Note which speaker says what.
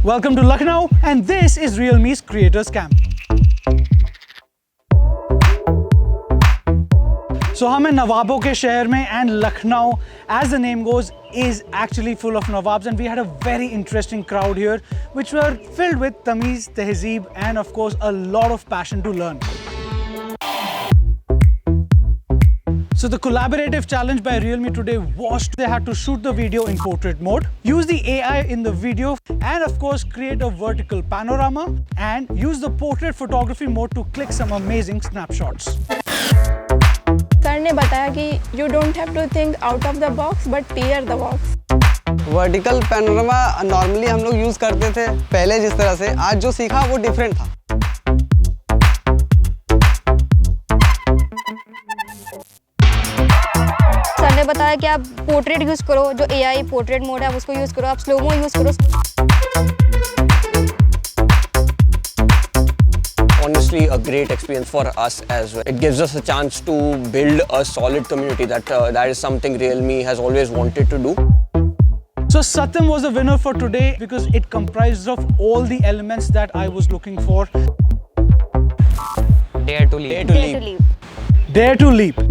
Speaker 1: Welcome to Lucknow, and this is realme's Creators Camp. So हम हैं नवाबों के शहर में, and Lucknow, as the name goes, is actually full of Nawabs, and we had a very interesting crowd here, which were filled with Tameez, Tehzeeb, and of course a lot of passion to learn. So the collaborative challenge by Realme today was they had to shoot the video in portrait mode, use the AI in the video, and of course create a vertical panorama and use the portrait photography mode to click some amazing snapshots.
Speaker 2: Sir ने बताया कि you don't have to think out of the box but clear the box.
Speaker 3: Vertical panorama normally हम लोग use करते थे पहले जिस तरह से, आज जो सीखा वो डिफरेंट था।
Speaker 2: सर ने बताया कि आप पोर्ट्रेट यूज करो, जो AI पोर्ट्रेट मोड है आप उसको यूज करो, आप स्लोमो यूज करो।
Speaker 4: Honestly, a great experience for us as well. It gives us a chance to build a solid community. That is something Realme has always wanted to do.
Speaker 1: So Satyam was the winner for today because it comprised of all the elements that I was looking for.
Speaker 4: Dare to leap.
Speaker 1: Dare to leap.